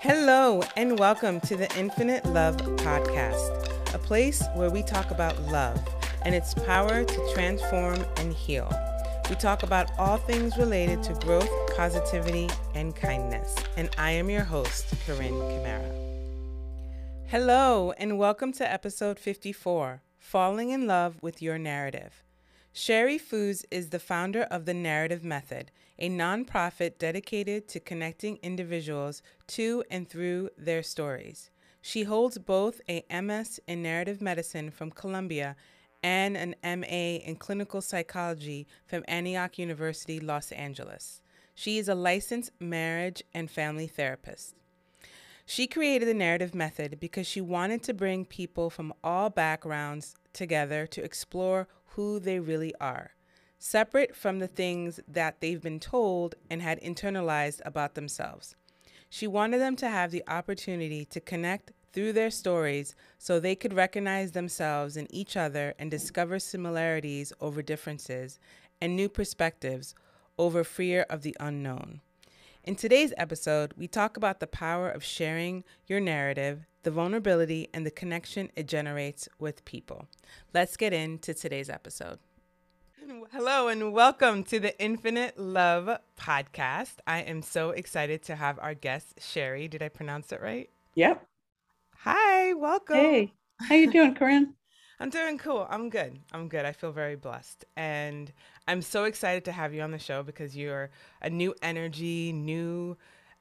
Hello, and welcome to the Infinite Love Podcast, a place where we talk about love and its power to transform and heal. We talk about all things related to growth, positivity, and kindness. And I am your host, Carine Camara. Hello, and welcome to episode 54, Falling in Love with Your Narrative. Shari is the founder of the Narrative Method, a nonprofit dedicated to connecting individuals to and through their stories. She holds both a MS in Narrative Medicine from Columbia and an MA in Clinical Psychology from Antioch University, Los Angeles. She is a licensed marriage and family therapist. She created the Narrative Method because she wanted to bring people from all backgrounds together to explore who they really are, separate from the things that they've been told and had internalized about themselves. She wanted them to have the opportunity to connect through their stories so they could recognize themselves in each other and discover similarities over differences and new perspectives over fear of the unknown. In today's episode, we talk about the power of sharing your narrative, the vulnerability, and the connection it generates with people. Let's get into today's episode. Hello, and welcome to the Infinite Love Podcast. I am so excited to have our guest, Shari. Did I pronounce it right? Yep. Hi, welcome. Hey, how you doing, Carine? I'm doing cool. I'm good. I feel very blessed. And I'm so excited to have you on the show because you're a new energy, new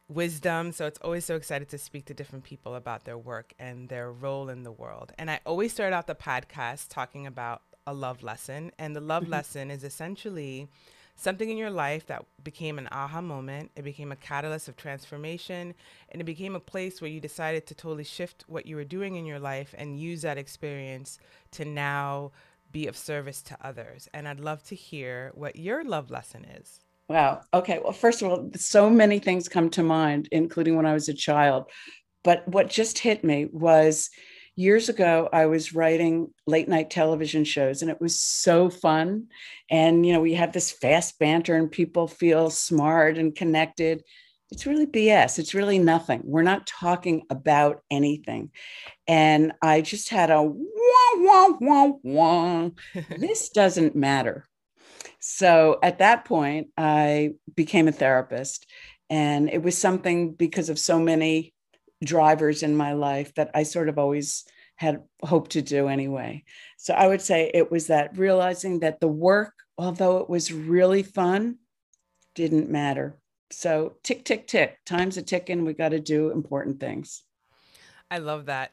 wisdom. So it's always so excited to speak to different people about their work and their role in the world. And I always start out the podcast talking about a love lesson. And the love lesson is essentially something in your life that became an aha moment. It became a catalyst of transformation, and it became a place where you decided to totally shift what you were doing in your life and use that experience to now be of service to others. And I'd love to hear what your love lesson is. Wow. Okay. Well, first of all, so many things come to mind, including when I was a child. But what just hit me was years ago, I was writing late night television shows, and it was so fun. And, we have this fast banter and people feel smart and connected. It's really BS. It's really nothing. We're not talking about anything. And I just had a wah, wah, wah, wah. This doesn't matter. So at that point, I became a therapist. And it was something because of so many drivers in my life that I sort of always had hoped to do anyway. So I would say it was that realizing that the work, although it was really fun, didn't matter. So tick, tick, tick, time's a ticking. We got to do important things. I love that.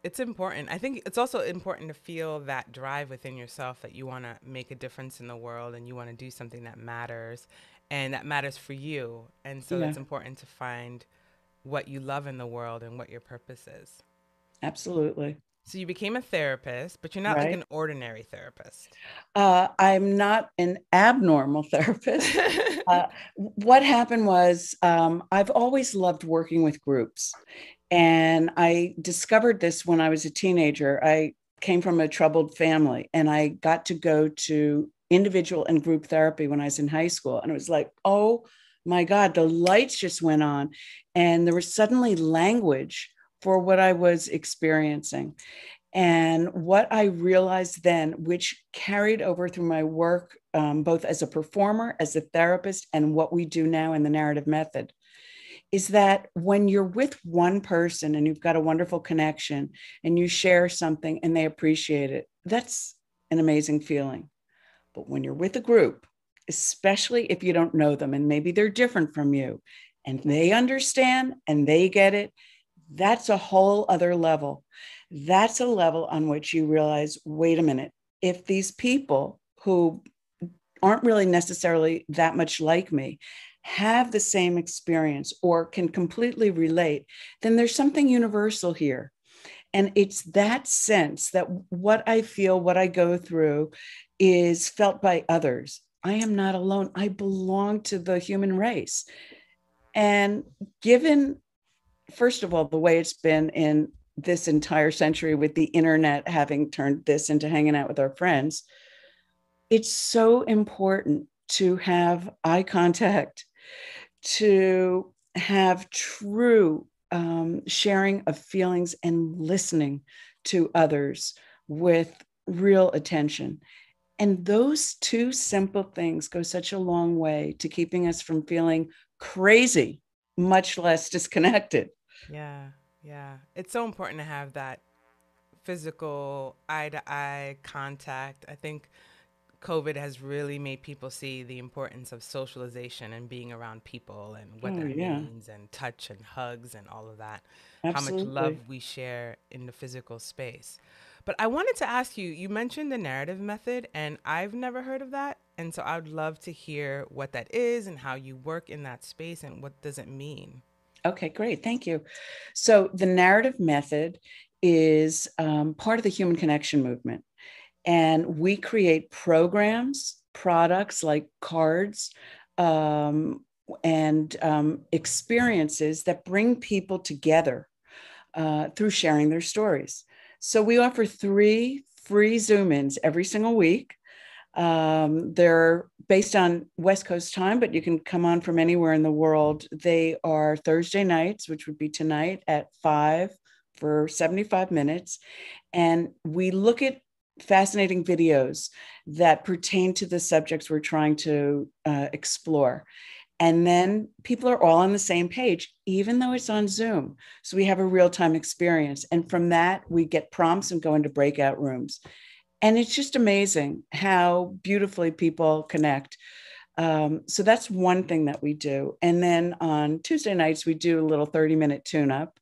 It's important. I think it's also important to feel that drive within yourself that you want to make a difference in the world and you want to do something that matters and that matters for you. And so Yeah, it's important to find what you love in the world and what your purpose is. absolutely. So you became a therapist, but you're not like Right. an ordinary therapist. I'm not an abnormal therapist. What happened was I've always loved working with groups. And I discovered this when I was a teenager. I came from a troubled family and I got to go to individual and group therapy when I was in high school. And it was like, oh my God, the lights just went on. And there was suddenly language for what I was experiencing. And what I realized then, which carried over through my work, both as a performer, as a therapist, and what we do now in the narrative method, is that when you're with one person and you've got a wonderful connection and you share something and they appreciate it, that's an amazing feeling. But when you're with a group, especially if you don't know them and maybe they're different from you and they understand and they get it, that's a whole other level. That's a level on which you realize, wait a minute, if these people who aren't really necessarily that much like me have the same experience or can completely relate, then there's something universal here. And it's that sense that what I feel, what I go through is felt by others. I am not alone. I belong to the human race. And given, first of all, the way it's been in this entire century with the internet having turned this into hanging out with our friends, it's so important to have eye contact, to have true sharing of feelings and listening to others with real attention. And those two simple things go such a long way to keeping us from feeling crazy, much less disconnected. Yeah. Yeah. It's so important to have that physical eye to eye contact. I think COVID has really made people see the importance of socialization and being around people and what Oh, that yeah, means, and touch and hugs and all of that, how much love absolutely. we share in the physical space. But I wanted to ask you, you mentioned the narrative method, and I've never heard of that. And so I would love to hear what that is and how you work in that space and what does it mean? Okay, great. Thank you. So, the narrative method is part of the human connection movement. And we create programs, products like cards, um, and experiences that bring people together through sharing their stories. So we offer 3 free Zoom ins every single week. They're based on West Coast time, but you can come on from anywhere in the world. They are Thursday nights, which would be tonight at 5 for 75 minutes. And we look at fascinating videos that pertain to the subjects we're trying to explore. And then people are all on the same page, even though it's on Zoom. So we have a real time experience. And from that, we get prompts and go into breakout rooms. And it's just amazing how beautifully people connect. So that's one thing that we do. And then on Tuesday nights, we do a little 30-minute tune up.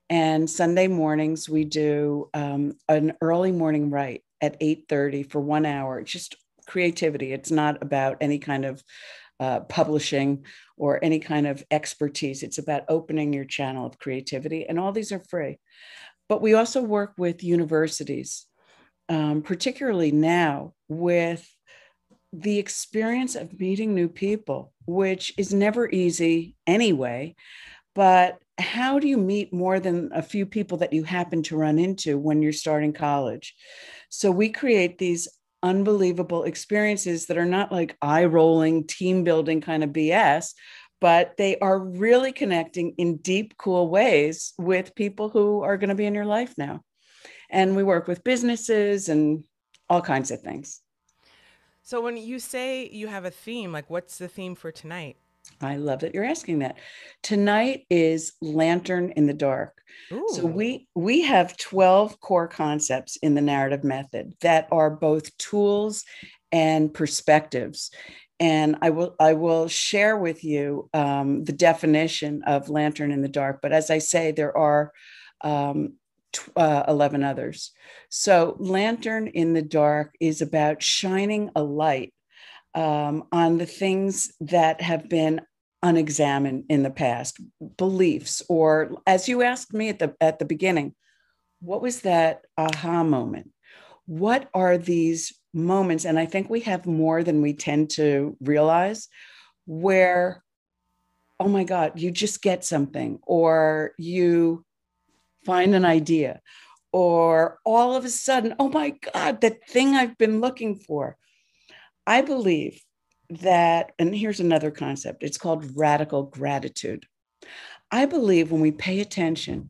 And Sunday mornings, we do an early morning write at 8:30 for 1 hour. It's just creativity. It's not about any kind of publishing or any kind of expertise. It's about opening your channel of creativity. And all these are free. But we also work with universities, particularly now with the experience of meeting new people, which is never easy anyway. But how do you meet more than a few people that you happen to run into when you're starting college? So we create these unbelievable experiences that are not like eye rolling, team building kind of BS, but they are really connecting in deep, cool ways with people who are going to be in your life now. And we work with businesses and all kinds of things. So when you say you have a theme, like what's the theme for tonight? I love that you're asking that. Tonight is Lantern in the Dark. So Ooh. we have 12 core concepts in the narrative method that are both tools and perspectives. And I will share with you the definition of lantern in the dark. But as I say, there are 11 others. So lantern in the dark is about shining a light on the things that have been unexamined in the past, beliefs, or as you asked me at the beginning, what was that aha moment? What are these moments? And I think we have more than we tend to realize where, oh my God, you just get something, or you find an idea, or all of a sudden, oh my God, that thing I've been looking for. I believe that, and here's another concept, it's called radical gratitude. I believe when we pay attention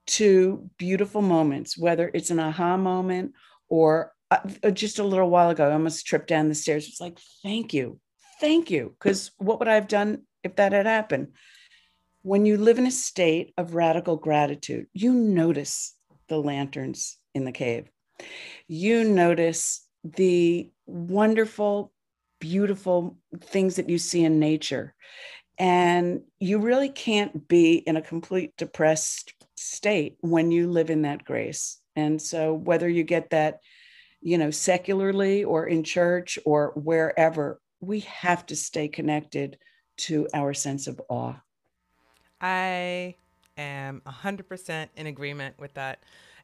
to beautiful moments, whether it's an aha moment or just a little while ago, I almost tripped down the stairs. It's like, thank you. Thank you. Because what would I have done if that had happened? When you live in a state of radical gratitude, you notice the lanterns in the cave. You notice the wonderful, beautiful things that you see in nature. And you really can't be in a complete depressed state when you live in that grace. And so, whether you get that, secularly or in church or wherever, we have to stay connected to our sense of awe. I am 100% in agreement with that.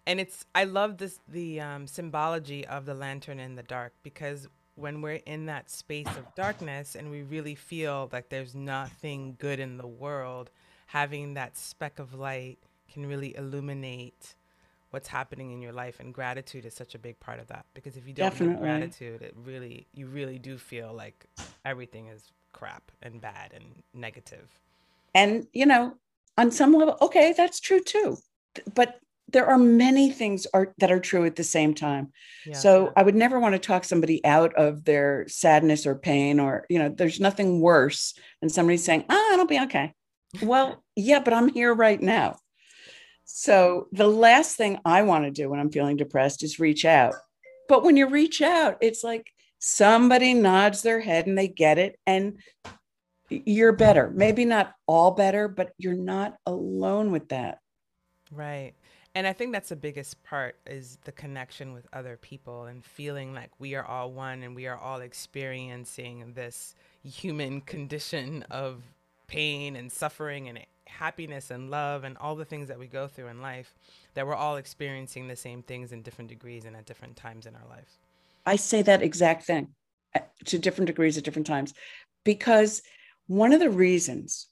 And I love the symbology of the lantern in the dark, because when we're in that space of darkness and we really feel like there's nothing good in the world, having that speck of light can really illuminate what's happening in your life. And gratitude is such a big part of that, because if you don't have Definitely. gratitude, you really do feel like everything is crap and bad and negative. And, on some level, okay, that's true too. But there are many things that are true at the same time. Yes. So I would never want to talk somebody out of their sadness or pain, or, there's nothing worse than somebody saying, it'll be okay. Well, yeah, but I'm here right now. So the last thing I want to do when I'm feeling depressed is reach out. But when you reach out, it's like somebody nods their head and they get it, and you're better. Maybe not all better, but you're not alone with that. Right. And I think that's the biggest part, is the connection with other people and feeling like we are all one and we are all experiencing this human condition of pain and suffering and happiness and love and all the things that we go through in life, that we're all experiencing the same things in different degrees and at different times in our life. I say that exact thing to different degrees at different times, because one of the reasons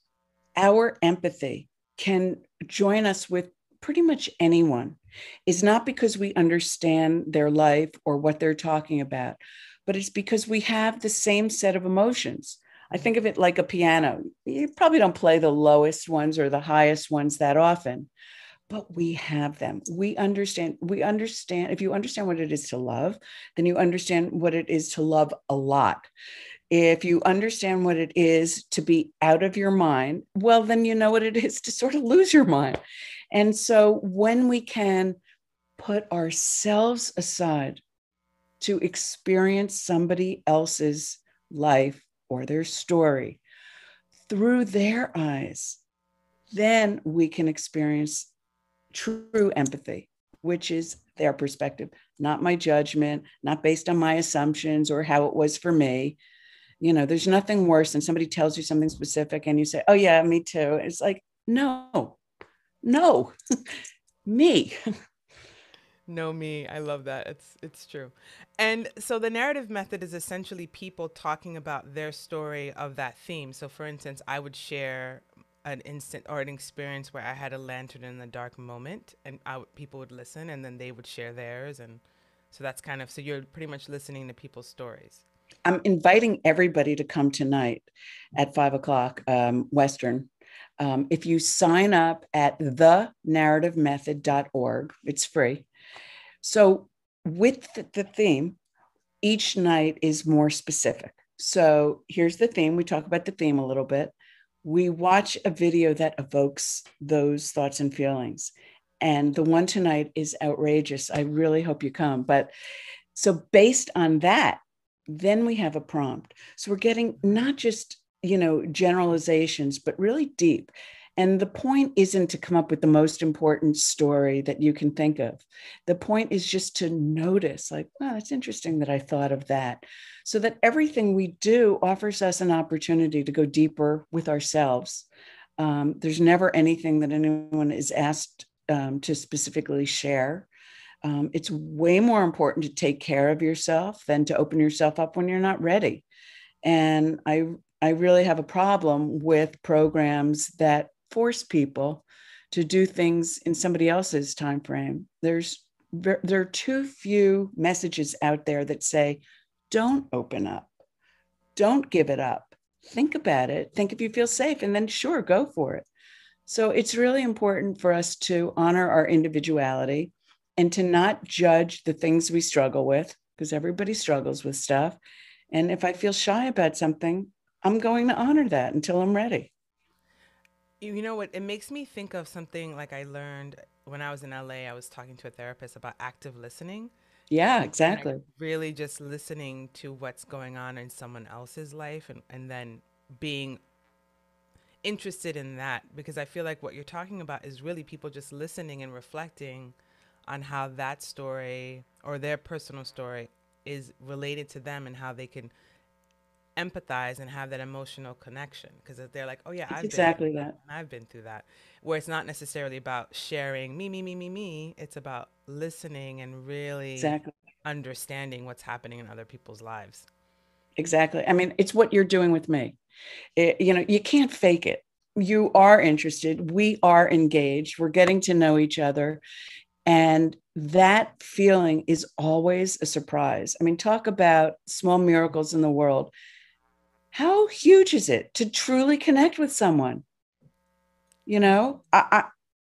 our empathy can join us with pretty much anyone is not because we understand their life or what they're talking about, but it's because we have the same set of emotions. I think of it like a piano. You probably don't play the lowest ones or the highest ones that often, but we have them. We understand. If you understand what it is to love, then you understand what it is to love a lot. If you understand what it is to be out of your mind, well, then you know what it is to sort of lose your mind. And so when we can put ourselves aside to experience somebody else's life or their story through their eyes, then we can experience true empathy, which is their perspective, not my judgment, not based on my assumptions or how it was for me. There's nothing worse than somebody tells you something specific and you say, oh yeah, me too. It's like, no, me. No, me. I love that. It's true. And so the narrative method is essentially people talking about their story of that theme. So for instance, I would share an instant or an experience where I had a lantern in the dark moment, and people would listen, and then they would share theirs. And so that's kind of, so you're pretty much listening to people's stories. I'm inviting everybody to come tonight at 5:00 Western. If you sign up at thenarrativemethod.org, it's free. So with the theme, each night is more specific. So here's the theme. We talk about the theme a little bit. We watch a video that evokes those thoughts and feelings. And the one tonight is outrageous. I really hope you come. But so based on that, then we have a prompt. So we're getting not just, generalizations, but really deep. And the point isn't to come up with the most important story that you can think of. The point is just to notice, like, wow, that's interesting that I thought of that. So that everything we do offers us an opportunity to go deeper with ourselves. There's never anything that anyone is asked to specifically share. It's way more important to take care of yourself than to open yourself up when you're not ready. And I really have a problem with programs that force people to do things in somebody else's time frame. There are too few messages out there that say, don't open up, don't give it up, think about it, think if you feel safe, and then sure, go for it. So it's really important for us to honor our individuality and to not judge the things we struggle with, because everybody struggles with stuff. And if I feel shy about something, I'm going to honor that until I'm ready. You know what? It makes me think of something like I learned when I was in LA. I was talking to a therapist about active listening. Yeah, And exactly. really just listening to what's going on in someone else's life, and then being interested in that, because I feel like what you're talking about is really people just listening and reflecting on how that story or their personal story is related to them and how they can empathize and have that emotional connection, because they're like, oh yeah, It's I've been through exactly that that. and I've been through that, where it's not necessarily about sharing me. It's about listening and really Exactly. understanding what's happening in other people's lives. Exactly. I mean, it's what you're doing with me. You can't fake it. You are interested. We are engaged. We're getting to know each other. And that feeling is always a surprise. I mean, talk about small miracles in the world. How huge is it to truly connect with someone? You know,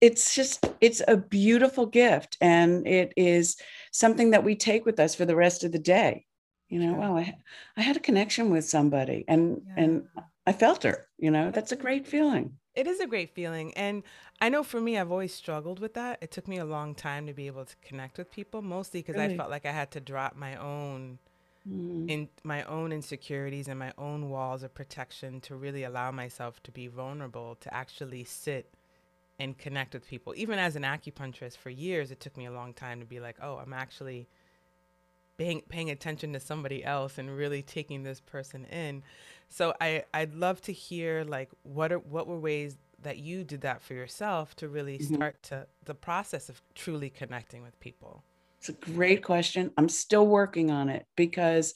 it's just, it's a beautiful gift. And it is something that we take with us for the rest of the day. You know, True. wow, I had a connection with somebody Yeah. and I felt her, you know, That's that's a great feeling. it is a great feeling. And I know for me, I've always struggled with that. It took me a long time to be able to connect with people, mostly because I Really. felt like I had to drop Mm, my own insecurities and my own walls of protection to really allow myself to be vulnerable, to actually sit and connect with people. Even as an acupuncturist for years, it took me a long time to be like, oh, I'm actually paying attention to somebody else and really taking this person in. So I'd love to hear like what were ways that you did that for yourself to really mhm. start to the process of truly connecting with people. It's a great question. I'm still working on it because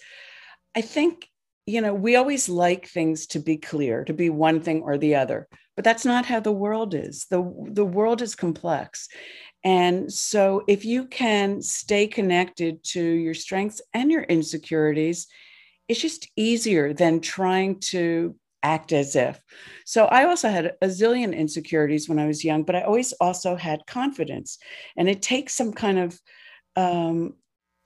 I think, you know, we always like things to be clear, to be one thing or the other, but that's not how the world is. The world is complex. And so if you can stay connected to your strengths and your insecurities, it's just easier than trying to act as if. So I also had a zillion insecurities when I was young, but I always also had confidence. And it takes some kind of um,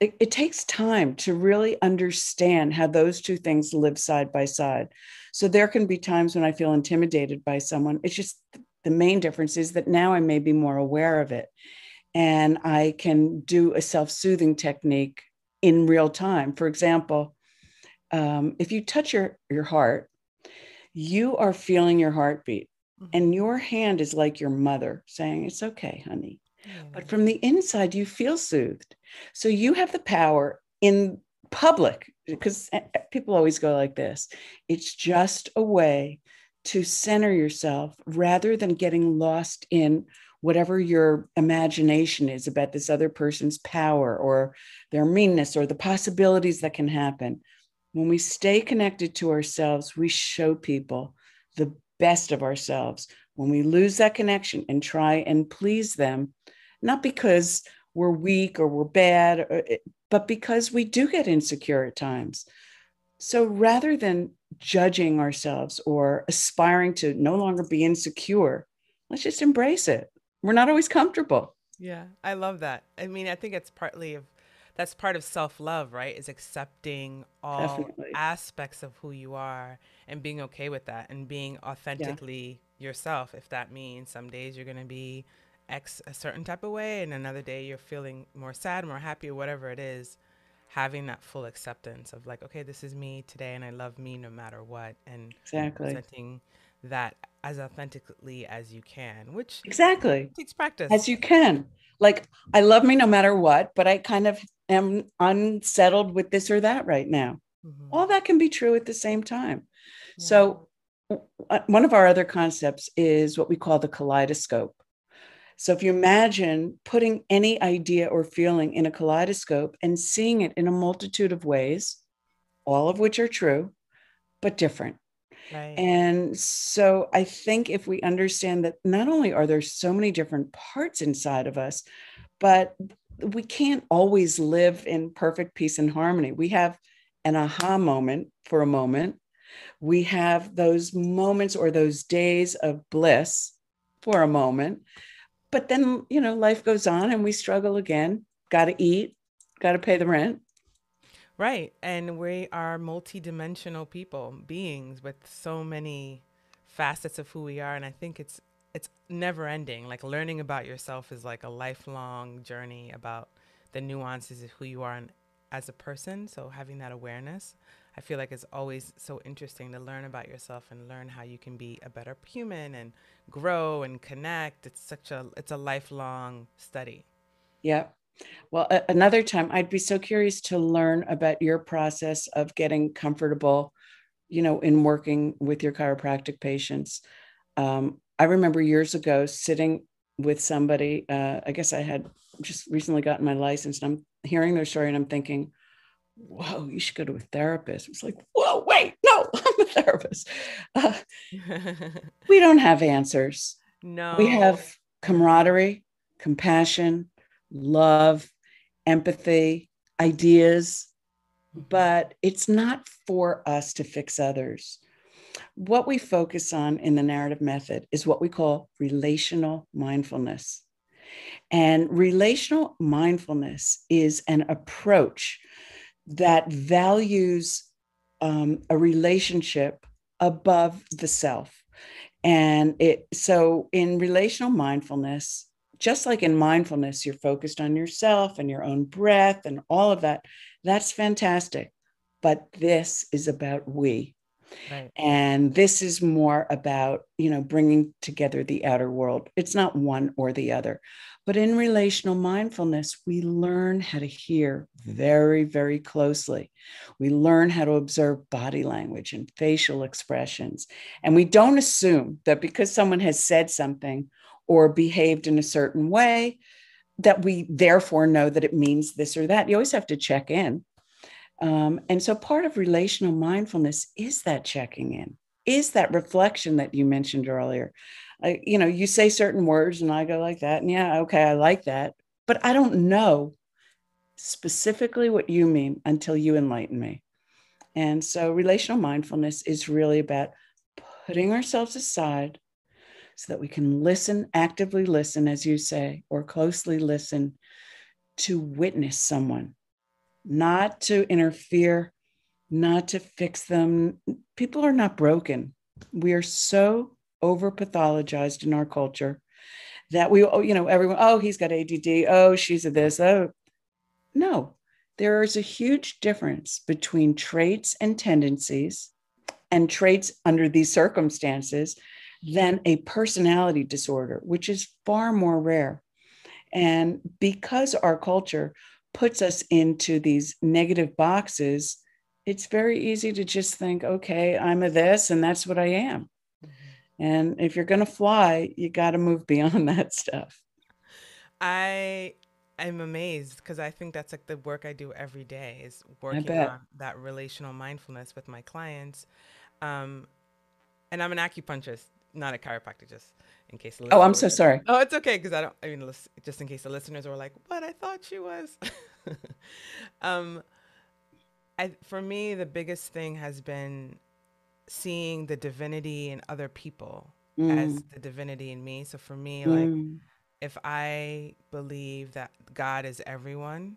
it takes time to really understand how those two things live side by side. So there can be times when I feel intimidated by someone. It's just the main difference is that now I may be more aware of it and I can do a self soothing technique in real time. For example, if you touch your heart, you are feeling your heartbeat. Mm-hmm. And your hand is like your mother saying, "It's okay, honey." Yeah. But from the inside, you feel soothed. So you have the power in public, because people always go like this. It's just a way to center yourself rather than getting lost in whatever your imagination is about this other person's power or their meanness or the possibilities that can happen. When we stay connected to ourselves, we show people the best of ourselves. When we lose that connection and try and please them, not because we're weak or we're bad, but because we do get insecure at times. So rather than judging ourselves or aspiring to no longer be insecure, let's just embrace it. We're not always comfortable. Yeah, I love that. I mean, I think it's partly of that's part of self-love, right? Is accepting all Definitely. aspects of who you are and being okay with that and being Yeah. authentically yourself. If that means some days you're going to be X a certain type of way and another day you're feeling more sad, more happy, or whatever it is, having that full acceptance of like, okay, this is me today and I love me no matter what, and Exactly. presenting that as authentically as you can, which Exactly. takes practice. As you can. Like, I love me no matter what, but I kind of am unsettled with this or that right now. Hmm. All that can be true at the same time. Yeah. So, one of our other concepts is what we call the kaleidoscope. So, if you imagine putting any idea or feeling in a kaleidoscope and seeing it in a multitude of ways, all of which are true, but different. Right. And so I think if we understand that not only are there so many different parts inside of us, but we can't always live in perfect peace and harmony. We have an aha moment for a moment. We have those moments or those days of bliss for a moment. But then, you know, life goes on and we struggle again. Got to eat, got to pay the rent. Right. And we are multidimensional people, beings with so many facets of who we are. And I think it's never ending. Like learning about yourself is like a lifelong journey about the nuances of who you are as a person. So having that awareness, I feel like it's always so interesting to learn about yourself and learn how you can be a better human and grow and connect. It's a lifelong study. Yeah. Well, another time, I'd be so curious to learn about your process of getting comfortable, you know, in working with your chiropractic patients. I remember years ago sitting with somebody. I guess I had just recently gotten my license, and I'm hearing their story, and I'm thinking, "Whoa, you should go to a therapist." It's like, "Whoa, wait, no, I'm a therapist." Uh, we don't have answers. We No. have Yeah. camaraderie, compassion, love, empathy, ideas, Hmm. but it's not for us to fix others. What we focus on in the narrative method is what we call relational mindfulness. And relational mindfulness is an approach that values a relationship above the self. And so in relational mindfulness, just like in mindfulness, you're focused on yourself and your own breath and all of that. That's fantastic. But this is about we. Right. And this is more about, bringing together the outer world. It's not one or the other. But in relational mindfulness, we learn how to hear very, very closely. We learn how to observe body language and facial expressions. And we don't assume that because someone has said something or behaved in a certain way, that we therefore know that it means this or that. You always have to check in. And so part of relational mindfulness is that checking in, is that reflection that you mentioned earlier. You say certain words and I go like that. And yeah, okay, I like that. But I don't know specifically what you mean until you enlighten me. And so relational mindfulness is really about putting ourselves aside so that we can listen, actively listen, as you say, or closely listen to witness someone, not to interfere, not to fix them. People are not broken. We are so over pathologized in our culture that everyone, oh, he's got ADD. Oh, she's a this. Oh, no. There is a huge difference between traits and tendencies and traits under these circumstances than a personality disorder, which is far more rare. And because our culture puts us into these negative boxes, it's very easy to just think, okay, I'm a this and that's what I am. Mm-hmm. And if you're going to fly, you got to move beyond that stuff. I am amazed because I think that's like the work I do every day is I working bet. on that relational mindfulness with my clients. Um, and I'm an acupuncturist, not a chiropractor, just in case the Oh, I'm listeners. so sorry. Oh, it's okay because just in case the listeners were like, "What? I thought she was." um, for me, the biggest thing has been seeing the divinity in other people as Mm, the divinity in me. So for me, like mm, if I believe that God is everyone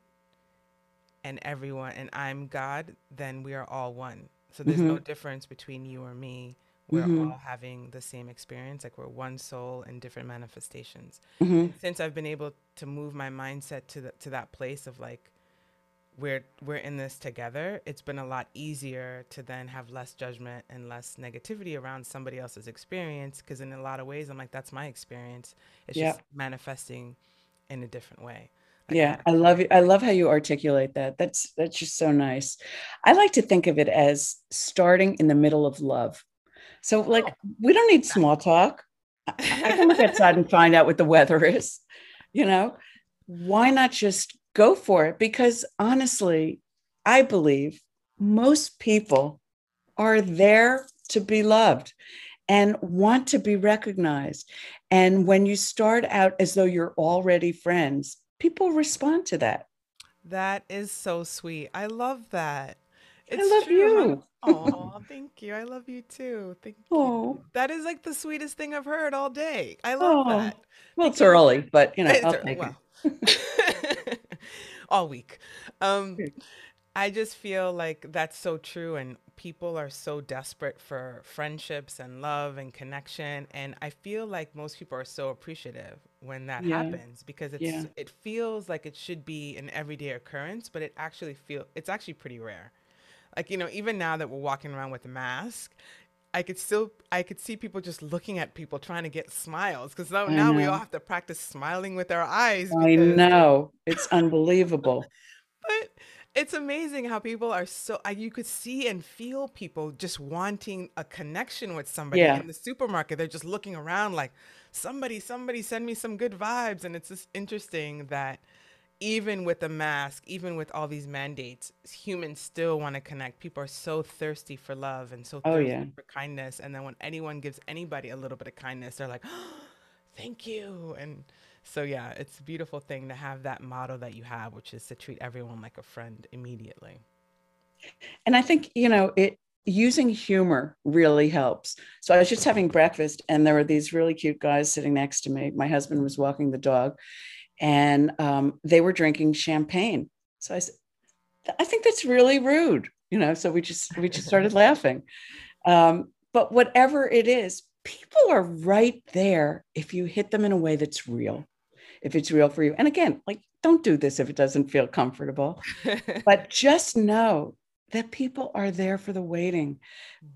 and I'm God, then we are all one. So there's no mm-hmm, difference between you or me. We're mm-hmm, all having the same experience, like we're one soul in different manifestations. mm-hmm. And since I've been able to move my mindset to that place of like we're in this together, it's been a lot easier to then have less judgment and less negativity around somebody else's experience because in a lot of ways I'm like that's my experience. It's Yeah. just manifesting in a different way. Like I Yeah. had a I love client. you. I love how you articulate that. That's just so nice. I like to think of it as starting in the middle of love. So, like, Oh. we don't need small talk. I can look outside and find out what the weather is. You know, why not just go for it? Because honestly, I believe most people are there to be loved and want to be recognized. And when you start out as though you're already friends, people respond to that. That is so sweet. I love that. I It's love true. you. Oh, thank you. I love you too. Thank you. Oh, That is like the sweetest thing I've heard all day. I love oh. that Well, it's because early, but it's I'll take well, it. all week. Um, I just feel like that's so true, and people are so desperate for friendships and love and connection. And I feel like most people are so appreciative when that Yeah, happens because yeah. it feels like it should be an everyday occurrence, but it's actually pretty rare. Like even now that we're walking around with a mask, I could see people just looking at people trying to get smiles because I now we all know. have to practice smiling with our eyes I because know. It's unbelievable. but it's amazing how people are you could see and feel people just wanting a connection with somebody Yeah. in the supermarket. They're just looking around like somebody send me some good vibes. And it's just interesting that even with the mask, even with all these mandates, humans still want to connect. People are so thirsty for love and so Oh, yeah. thirsty for kindness. And then when anyone gives anybody a little bit of kindness, they're like, oh, thank you. And so, yeah, it's a beautiful thing to have that motto that you have, which is to treat everyone like a friend immediately. And I think, using humor really helps. So I was just having breakfast and there were these really cute guys sitting next to me. My husband was walking the dog and they were drinking champagne. So I said, I think that's really rude, so we just started laughing. But whatever it is, people are right there if you hit them in a way that's real, if it's real for you. And again, like, don't do this if it doesn't feel comfortable, but just know that people are there for the waiting.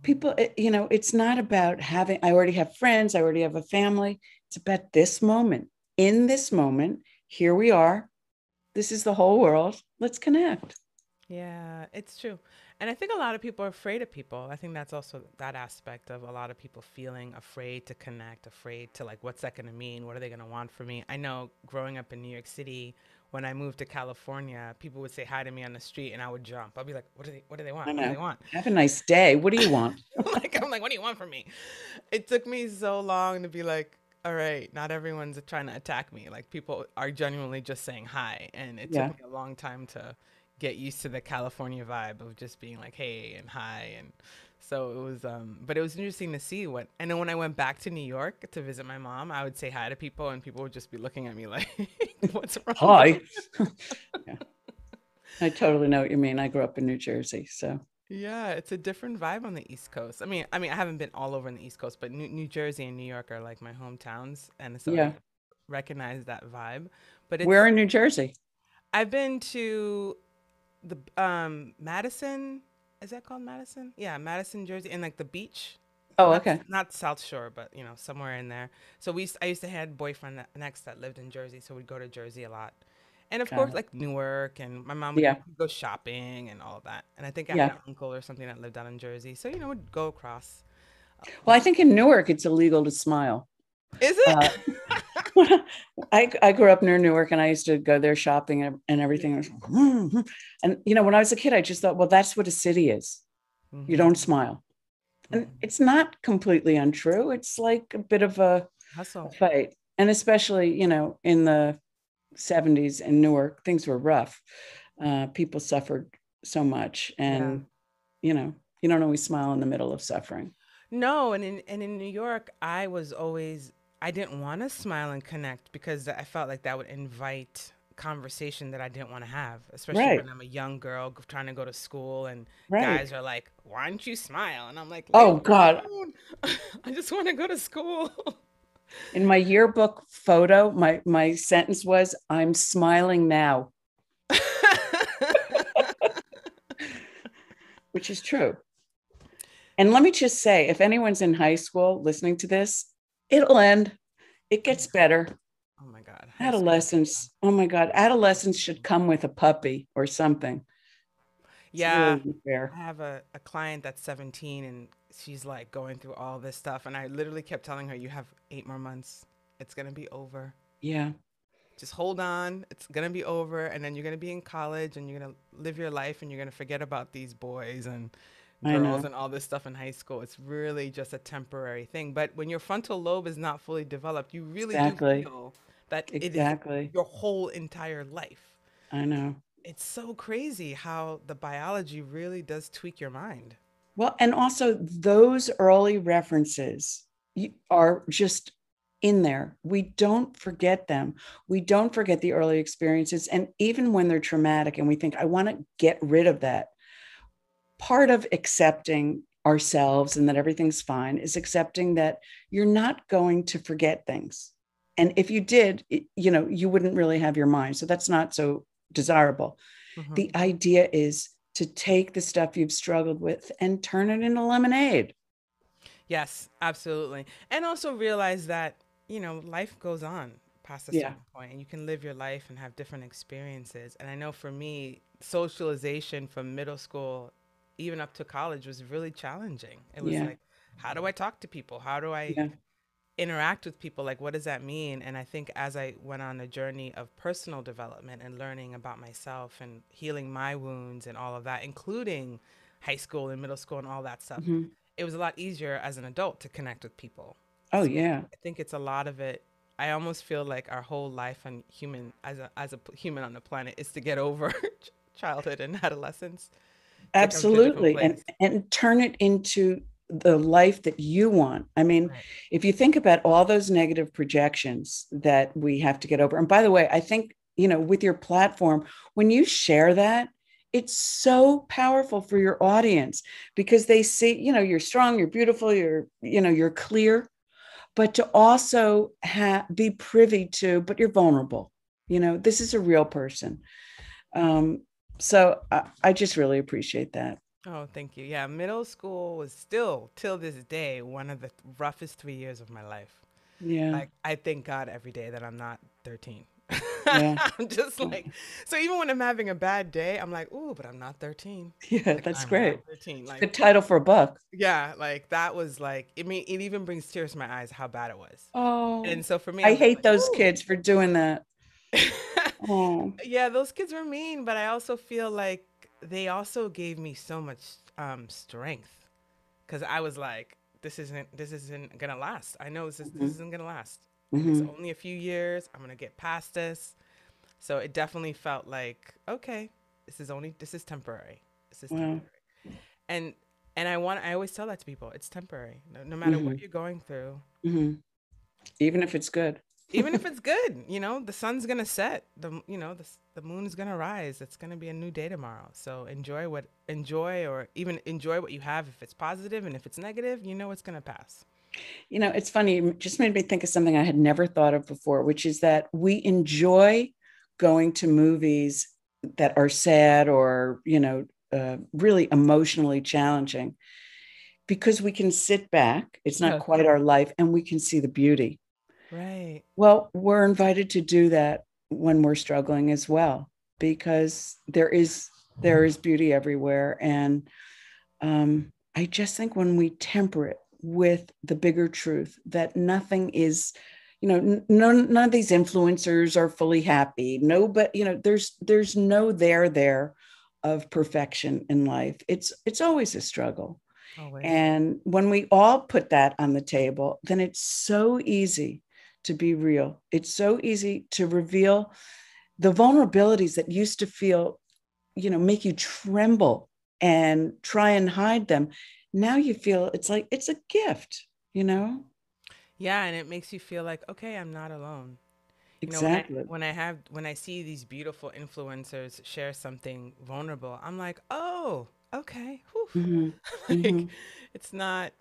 People, it's not about having, I already have friends, I already have a family. It's about this moment. In this moment, here we are. This is the whole world. Let's connect. Yeah, it's true. And I think a lot of people are afraid of people. I think that's also that aspect of a lot of people feeling afraid to connect, afraid to like, what's that going to mean? What are they going to want from me? I know growing up in New York City, when I moved to California, people would say hi to me on the street and I would jump. I'll be like, what do they want? I What do know. they want? Have a nice day. What do you want? I'm like, what do you want from me? It took me so long to be like, all right, not everyone's trying to attack me. Like people are genuinely just saying hi. And it took Yeah. me a long time to get used to the California vibe of just being like, hey and hi. And so it was, but it was interesting to see what, and then when I went back to New York to visit my mom, I would say hi to people and people would just be looking at me like, what's wrong with Hi. you? Yeah. I totally know what you mean. I grew up in New Jersey. So, Yeah, it's a different vibe on the East Coast. I mean, I haven't been all over in the East Coast, but New Jersey and New York are like my hometowns, and so I yeah. recognize that vibe. But Where it's in New Jersey? I've been to the Madison. Is that called Madison? Yeah, Madison, Jersey, and like the beach. Oh, Not okay. not South Shore, but somewhere in there. So I used to have a boyfriend next that lived in Jersey, so we'd go to Jersey a lot. And of Got course, it. like Newark, and my mom would Yeah. go shopping and all of that. And I think I had Yeah. an uncle or something that lived out in Jersey, so we'd go across. Well, I Just think in Newark, it's illegal to smile. is it? Uh, I grew up near Newark and I used to go there shopping and everything. I was, and, when I was a kid, I just thought, well, that's what a city is. You don't Mm-hmm. smile. And Mm-hmm. it's not completely untrue. It's like a bit of a Hustle. fight. And especially, in the 70s in Newark, things were rough. People suffered so much. Yeah. And, you don't always smile in the middle of suffering. No, and in New York, I didn't want to smile and connect because I felt like that would invite conversation that I didn't want to have, especially Right. when I'm a young girl trying to go to school and Right. guys are like, "Why don't you smile?" And I'm like, "Leave Oh, me God. alone. I just want to go to school." In my yearbook photo, my sentence was, I'm smiling now, which is true. And let me just say, if anyone's in high school listening to this, it'll end. It gets better. Oh my God, high school. Adolescence. Oh my God. Adolescence should come with a puppy or something. It's Yeah, really unfair. I have a client that's 17 and she's like going through all this stuff. And I literally kept telling her, you have 8 more months. It's going to be over. Yeah, Just hold on. It's going to be over. And then you're going to be in college and you're going to live your life and you're going to forget about these boys and I girls know. and all this stuff in high school. It's really just a temporary thing. But when your frontal lobe is not fully developed, you really do Exactly. feel that it is Exactly. your whole entire life. I know. It's so crazy how the biology really does tweak your mind. Well, and also those early references are just in there. We don't forget them. We don't forget the early experiences. And even when they're traumatic and we think, I want to get rid of that, part of accepting ourselves and that everything's fine is accepting that you're not going to forget things. And if you did, you wouldn't really have your mind. So that's not so desirable. Hmm. The idea is to take the stuff you've struggled with and turn it into lemonade. Yes, absolutely. And also realize that, life goes on past a Yeah. certain point and you can live your life and have different experiences. And I know for me, socialization from middle school, even up to college, was really challenging. It was Yeah. like, how do I talk to people? How do I Yeah. interact with people? Like, what does that mean? And I think as I went on a journey of personal development and learning about myself and healing my wounds and all of that, including high school and middle school and all that stuff, Mhm. it was a lot easier as an adult to connect with people. Oh, So yeah. I think it's a lot of it. I almost feel like our whole life and human as a human on the planet is to get over childhood and adolescence It comes to a different Absolutely. place. And turn it into the life that you want. I mean, Right. if you think about all those negative projections that we have to get over, and by the way, I think, with your platform, when you share that, it's so powerful for your audience because they see, you're strong, you're beautiful, you're clear, but to also be privy to, but you're vulnerable. This is a real person. Um, so I just really appreciate that. Oh, thank you. Yeah, middle school was still, till this day, one of the roughest 3 years of my life. Yeah. Like, I thank God every day that I'm not 13. Yeah. I'm just like, so even when I'm having a bad day, I'm like, ooh, but I'm not 13. Yeah, Like, that's I'm not great. 13. It's a Like, good title for a book. yeah, like that was like, I mean, it even brings tears to my eyes how bad it was. Oh, And so for me, I I'm just hate like, those ooh. kids for doing that. Oh, Yeah, those kids were mean, but I also feel like they also gave me so much strength because I was like, this isn't gonna last. I know this mhm, isn't gonna last. Like it's mhm. only a few years. I'm gonna get past this. So it definitely felt like, okay, this is temporary. This is Wow. temporary. And I always tell that to people. It's temporary. No matter what Mhm, you're going through, mhm. Even if it's good. even if it's good, the sun's gonna set. The moon's gonna rise. It's gonna be a new day tomorrow. So enjoy or even enjoy what you have. If it's positive and if it's negative, it's gonna pass. It's funny. It just made me think of something I had never thought of before, which is that we enjoy going to movies that are sad or, really emotionally challenging because we can sit back. It's not Yes. quite our life, and we can see the beauty. Right. Well, we're invited to do that when we're struggling as well, because there is beauty everywhere. And I just think when we temper it with the bigger truth that nothing is, none of these influencers are fully happy. No, but there's no there of perfection in life. It's always a struggle. Always. And when we all put that on the table, then it's so easy to be real. It's so easy to reveal the vulnerabilities that used to feel, make you tremble and try and hide them. Now you feel it's like it's a gift. Yeah, and it makes you feel like, okay, I'm not alone. Exactly. When I see these beautiful influencers share something vulnerable, I'm like, oh, okay. Whew. Hmm. Like Hmm. it's not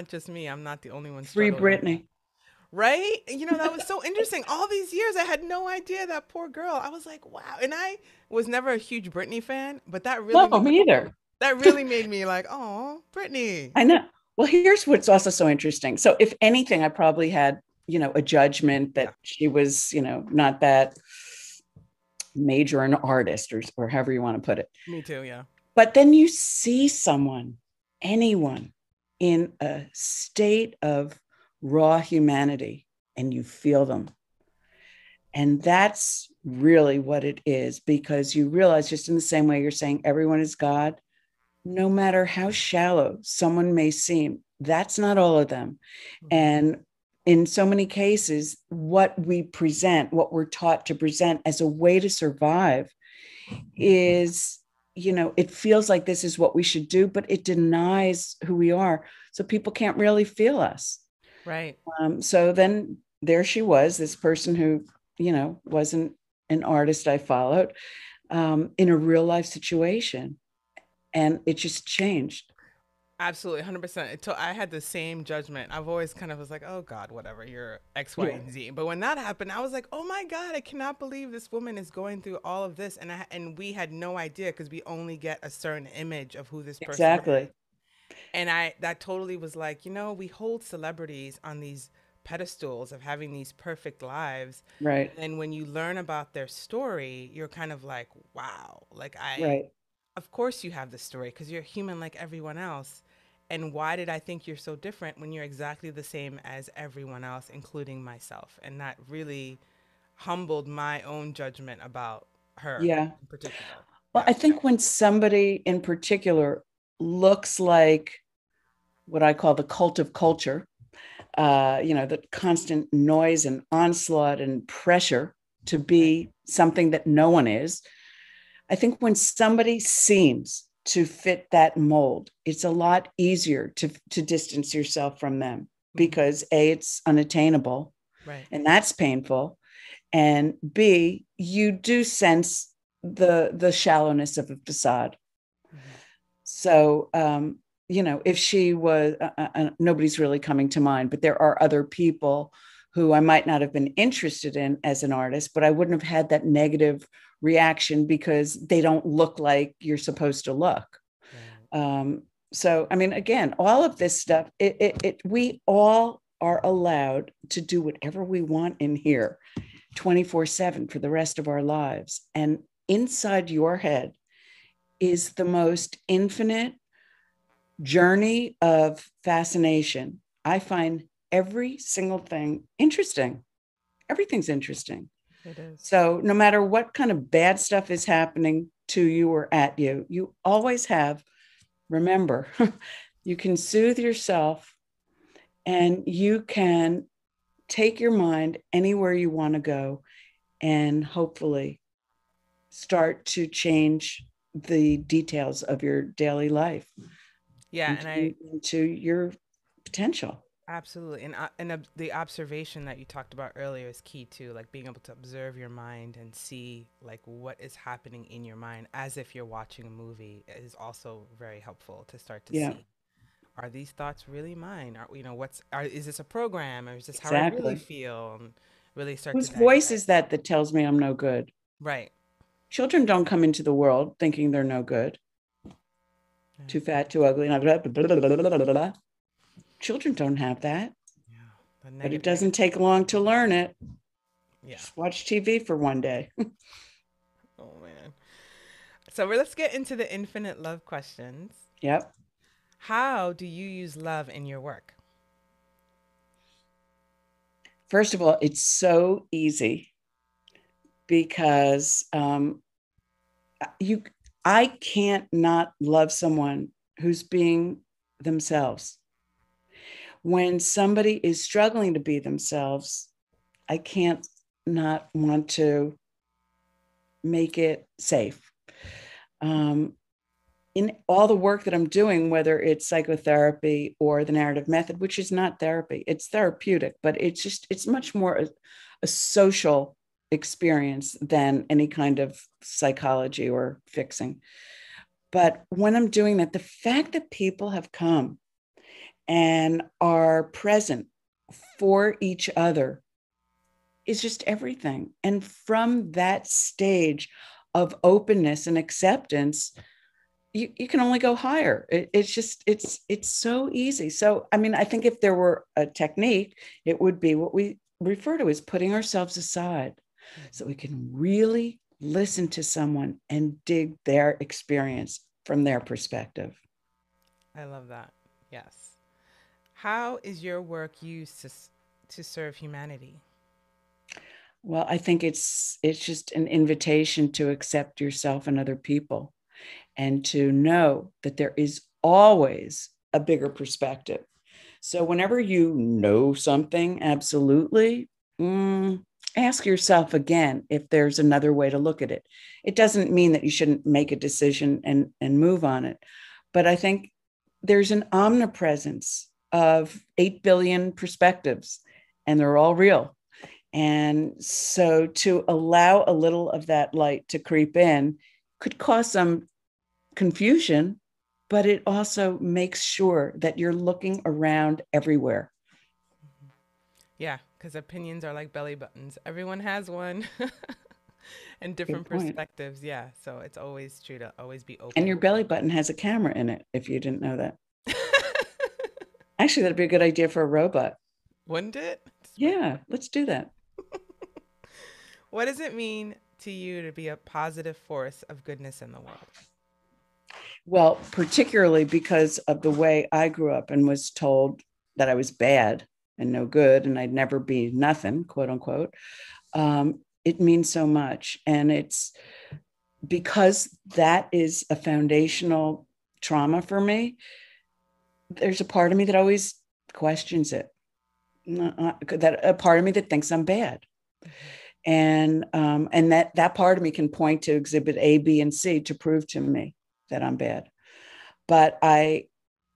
just me. I'm not the only one Free struggling with that. Britney. Right? That was so interesting. All these years I had no idea that poor girl. I was like, wow. And I was never a huge Britney fan, but No, me either. that really made me like, oh, Britney. I know. Well, here's what's also so interesting. So, if anything, I probably had, a judgment Yeah, that she was, not that major an artist or however you want to put it. me too, yeah. But then you see anyone in a state of raw humanity and you feel them. And that's really what it is, because you realize, just in the same way you're saying everyone is God, no matter how shallow someone may seem, that's not all of them. Mhm. And in so many cases, what we present, what we're taught to present as a way to survive is, it feels like this is what we should do, but it denies who we are. So people can't really feel us. Right. So then there she was, this person who, wasn't an artist I followed, in a real life situation. And it just changed. Absolutely, 100%. I had the same judgment. I've always kind of was like, oh God, whatever, you're X, Y, Yeah, and Z. But when that happened, I was like, oh my God, I cannot believe this woman is going through all of this. And we had no idea because we only get a certain image of who this person is. exactly. And that totally was like, we hold celebrities on these pedestals of having these perfect lives. Right. And then when you learn about their story, you're kind of like, wow, like Right. of course you have this story because you're human like everyone else. And why did I think you're so different when you're exactly the same as everyone else, including myself? And that really humbled my own judgment about her Yeah. in particular. Well, Yeah. I think when somebody in particular looks like what I call the cult of culture, the constant noise and onslaught and pressure to Right. be something that no one is. I think when somebody seems to fit that mold. It's a lot easier to distance yourself from them because A, it's unattainable, Right. and that's painful. And B, you do sense the shallowness of a facade. So, if she was, nobody's really coming to mind, but there are other people who I might not have been interested in as an artist, but I wouldn't have had that negative reaction because they don't look like you're supposed to look. Right. So, I mean, again, all of this stuff, we all are allowed to do whatever we want in here 24/7 for the rest of our lives. And inside your head is the most infinite journey of fascination. I find every single thing interesting. Everything's interesting. It is. So no matter what kind of bad stuff is happening to you or at you, you always have, remember, you can soothe yourself and you can take your mind anywhere you want to go and hopefully start to change the details of your daily life. Yeah. into your potential. Absolutely. And the observation that you talked about earlier is key too, like being able to observe your mind and see like what is happening in your mind as if you're watching a movie is also very helpful to start to see. Are these thoughts really mine? Is this a program, or is this how I really feel? And really start Whose voice is that tells me I'm no good? Right. Children don't come into the world thinking they're no good. Too fat, too ugly. Blah, blah, blah, blah, blah. Children don't have that. Yeah, but it doesn't take long to learn it. Yeah. Just watch TV for one day. Oh, man. So let's get into the infinite love questions. Yep. How do you use love in your work? First of all, it's so easy because I can't not love someone who's being themselves. When somebody is struggling to be themselves, I can't not want to make it safe. In all the work that I'm doing, whether it's psychotherapy or the narrative method, which is not therapy, it's therapeutic, but it's much more a social experience than any kind of psychology or fixing. But when I'm doing that, the fact that people have come and are present for each other is just everything. And from that stage of openness and acceptance, you can only go higher. It's so easy. So, I mean, I think if there were a technique, it would be what we refer to as putting ourselves aside so we can really listen to someone and dig their experience from their perspective. I love that. Yes. How is your work used to serve humanity? Well, I think it's just an invitation to accept yourself and other people, and to know that there is always a bigger perspective. So whenever you know something, absolutely, ask yourself again if there's another way to look at it. It doesn't mean that you shouldn't make a decision and move on it. But I think there's an omnipresence of 8 billion perspectives, and they're all real. And so to allow a little of that light to creep in could cause some confusion, but it also makes sure that you're looking around everywhere. Yeah, because opinions are like belly buttons. Everyone has one. And different perspectives. Yeah. So it's always true to always be open. And your belly button has a camera in it, if you didn't know that. Actually, that'd be a good idea for a robot. Wouldn't it? Yeah, let's do that. What does it mean to you to be a positive force of goodness in the world? Well, particularly because of the way I grew up and was told that I was bad and no good and I'd never be nothing, quote unquote. It means so much. And it's because that is a foundational trauma for me. There's a part of me that always questions it. That a part of me that thinks I'm bad. And that part of me can point to exhibit A, B, and C to prove to me that I'm bad. But I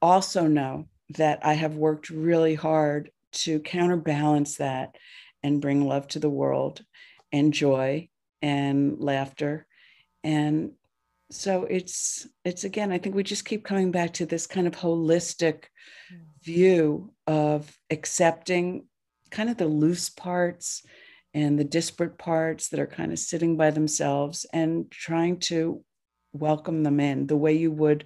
also know that I have worked really hard to counterbalance that and bring love to the world and joy and laughter. And so it's again, I think we just keep coming back to this kind of holistic view of accepting kind of the loose parts and the disparate parts that are kind of sitting by themselves and trying to welcome them in the way you would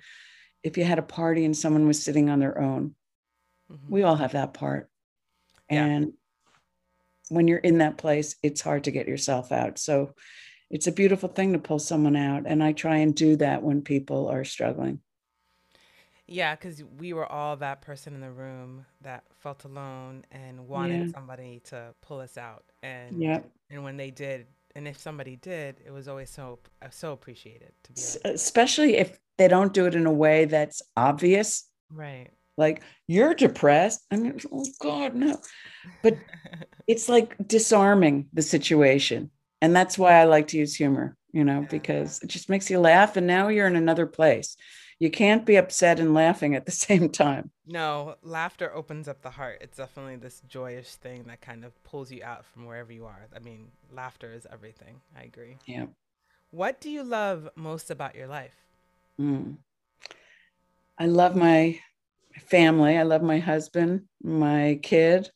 if you had a party and someone was sitting on their own. Mm-hmm. We all have that part. Yeah. And when you're in that place, it's hard to get yourself out. So it's a beautiful thing to pull someone out. And I try and do that when people are struggling. Yeah, because we were all that person in the room that felt alone and wanted Yeah. somebody to pull us out. Yeah. And when they did, and if somebody did, it was always so appreciated to be like, Especially if they don't do it in a way that's obvious, right. like you're depressed. I mean, oh God, no. But it's like disarming the situation. And that's why I like to use humor, Yeah. because it just makes you laugh. And now you're in another place. You can't be upset and laughing at the same time. No, laughter opens up the heart. It's definitely this joyous thing that kind of pulls you out from wherever you are. I mean, laughter is everything. I agree. Yeah. What do you love most about your life? Mm. I love my family. I love my husband, my kid,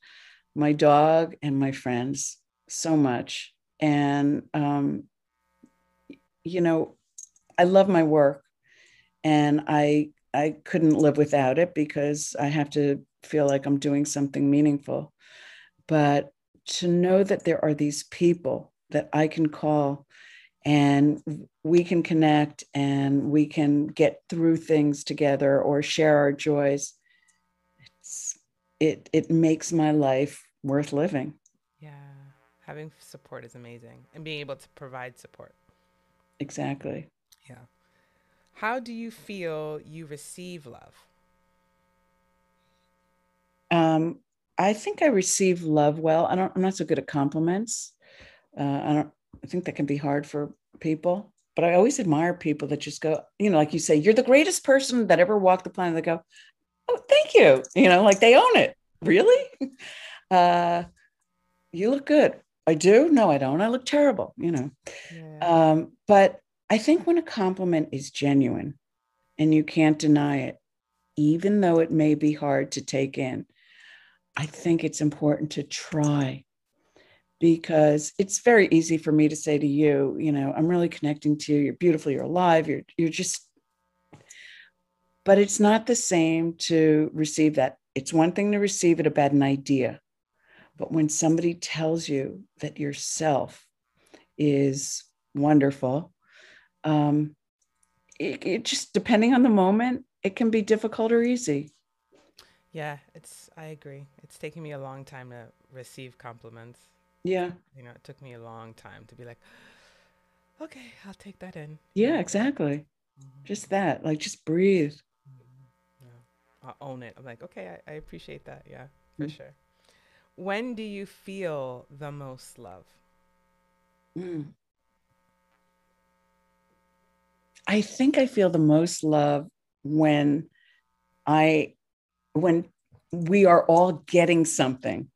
my dog, and my friends so much. And, you know, I love my work, and I couldn't live without it because I have to feel like I'm doing something meaningful. But to know that there are these people that I can call and we can connect and we can get through things together or share our joys, it makes my life worth living. Yeah. Having support is amazing and being able to provide support. Exactly. Yeah. How do you feel you receive love? Um, I think I receive love well. I'm not so good at compliments. I think that can be hard for people, but I always admire people that just go, like you say, you're the greatest person that ever walked the planet. They go, oh, thank you. Like they own it. Really? Uh, you look good. I do. No, I don't. I look terrible. Yeah. But I think when a compliment is genuine and you can't deny it, even though it may be hard to take in, I think it's important to try, because it's very easy for me to say to you, I'm really connecting to you. You're beautiful. You're alive. You're just, but it's not the same to receive that. It's one thing to receive it about an idea, but when somebody tells you that yourself is wonderful, um, it just, depending on the moment, it can be difficult or easy. Yeah, I agree. It's taken me a long time to receive compliments. Yeah. It took me a long time to be like, okay, I'll take that in. Yeah, exactly. Just that, like, just breathe. Yeah. I'll own it. I'm like, okay, I appreciate that. Yeah, for sure. When do you feel the most love? Mm. I think I feel the most love when I when we are all getting something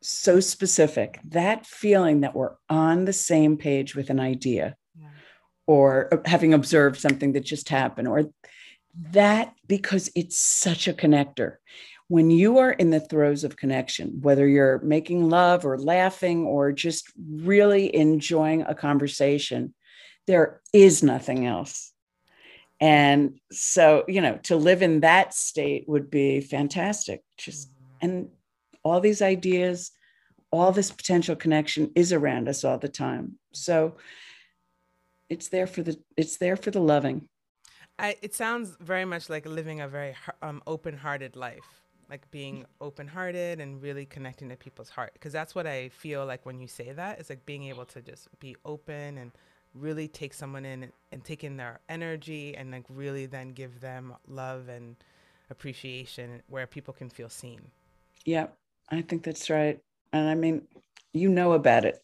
so specific, that feeling that we're on the same page with an idea Yeah. or having observed something that just happened, or that, because it's such a connector. When you are in the throes of connection, whether you're making love or laughing or just really enjoying a conversation, there is nothing else. And so, to live in that state would be fantastic. Just, and all these ideas, all this potential connection is around us all the time. So it's there for the loving. It sounds very much like living a very open-hearted life, like being open-hearted and really connecting to people's heart. Because that's what I feel like when you say that. It's like being able to just be open and really take someone in and take in their energy and like really then give them love and appreciation where people can feel seen. Yeah, I think that's right. And I mean, you know about it.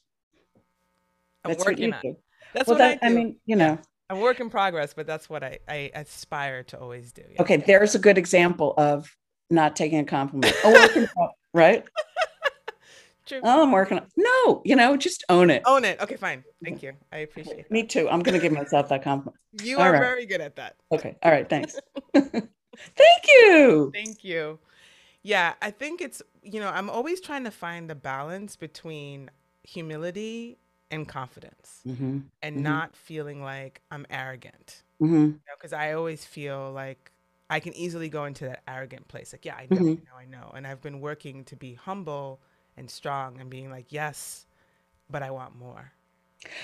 I'm That's what working you on. do. That's Well, what I that, I do. mean, Yeah. I'm a work in progress, but that's what I aspire to always do. Yes. Okay, there's a good example of not taking a compliment. Oh, working, right? True. Oh, I'm working on. No, just own it. Own it. Okay, fine. Thank you. I appreciate that. Me too. I'm going to give myself that compliment. You All are right. very good at that. Okay. All right. Thanks. Thank you. Thank you. Yeah, I think it's, I'm always trying to find the balance between humility and confidence Mm-hmm. and Mm-hmm. not feeling like I'm arrogant. Mm-hmm. Because I always feel like I can easily go into that arrogant place. Like, yeah, I know, Mm-hmm. I know. And I've been working to be humble and strong and being like, yes, but I want more.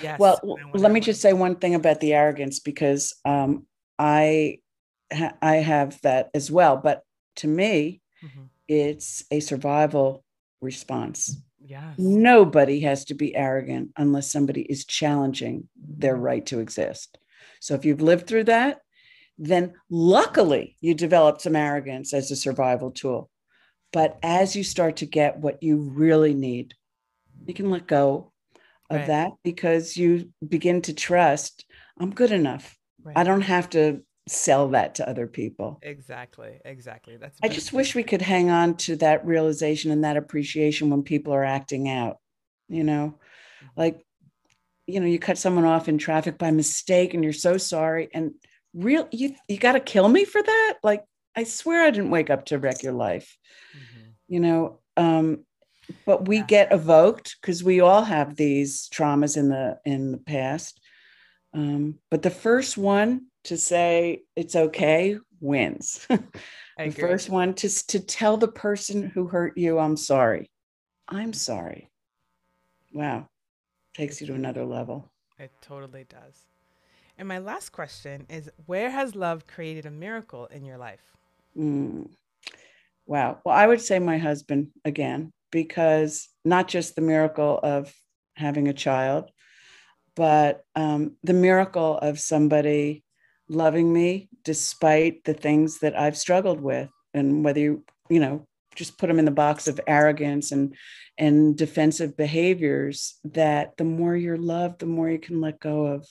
Yes. Well, let me just say one thing about the arrogance, because I have that as well. But to me, it's a survival response. Yes. Nobody has to be arrogant unless somebody is challenging their right to exist. So if you've lived through that, then luckily you developed some arrogance as a survival tool. But as you start to get what you really need, you can let go of that, because you begin to trust, I'm good enough. Right. I don't have to sell that to other people. Exactly. I just wish we could hang on to that realization and that appreciation when people are acting out, like, you cut someone off in traffic by mistake and you're so sorry, and you got to kill me for that. Like, I swear I didn't wake up to wreck your life, but we get evoked because we all have these traumas in the past. But the first one to say it's okay wins. The first one to tell the person who hurt you, I'm sorry. I'm sorry. Wow. Takes you to another level. It totally does. And my last question is, where has love created a miracle in your life? Wow. Well, I would say my husband again, because not just the miracle of having a child, but the miracle of somebody loving me despite the things that I've struggled with. And whether you just put them in the box of arrogance and defensive behaviors, that the more you're loved, the more you can let go of.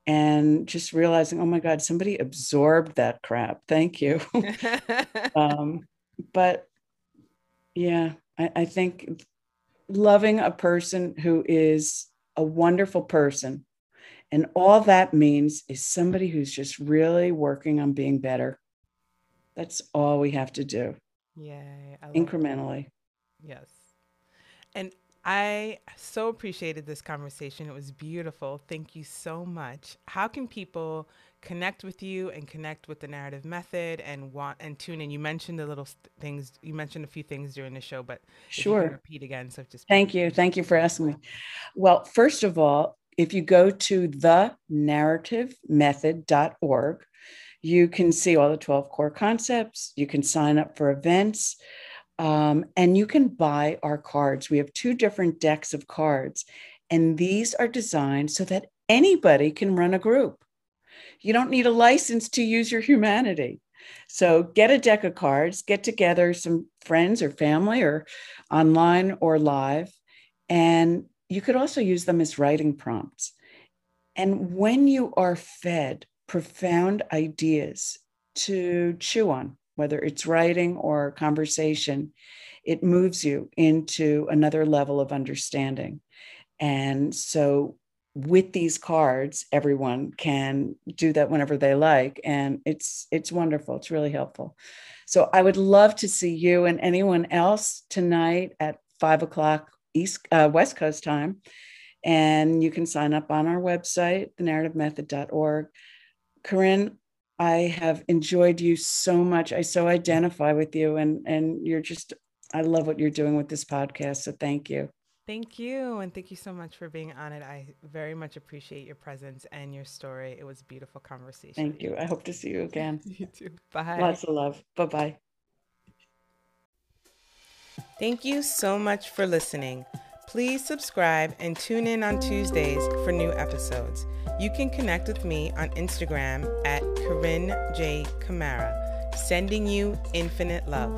And just realizing, oh my God, somebody absorbed that crap. Thank you. But yeah, I think loving a person who is a wonderful person, and all that means is somebody who's just really working on being better. That's all we have to do. Yay. Incrementally. That. Yes. And I so appreciated this conversation. It was beautiful. Thank you so much. How can people connect with you and connect with the narrative method and tune in? You mentioned the little things. You mentioned a few things during the show, but sure. If you can repeat again. So just thank you for asking me. Well, first of all, if you go to thenarrativemethod.org, you can see all the 12 core concepts. You can sign up for events. And you can buy our cards. We have 2 different decks of cards, and these are designed so that anybody can run a group. You don't need a license to use your humanity. So get a deck of cards, get together some friends or family or online or live, and you could also use them as writing prompts. And when you are fed profound ideas to chew on, whether it's writing or conversation, it moves you into another level of understanding. And so with these cards, everyone can do that whenever they like. And it's wonderful. It's really helpful. So I would love to see you and anyone else tonight at 5:00 West Coast time. And you can sign up on our website, thenarrativemethod.org. Carine, I have enjoyed you so much. I so identify with you, and you're just, I love what you're doing with this podcast. So thank you. Thank you. And thank you so much for being on it. I very much appreciate your presence and your story. It was a beautiful conversation. Thank you. I hope to see you again. You too. Bye. Lots of love. Bye-bye. Thank you so much for listening. Please subscribe and tune in on Tuesdays for new episodes. You can connect with me on Instagram at Carine J. Camara. Sending you infinite love.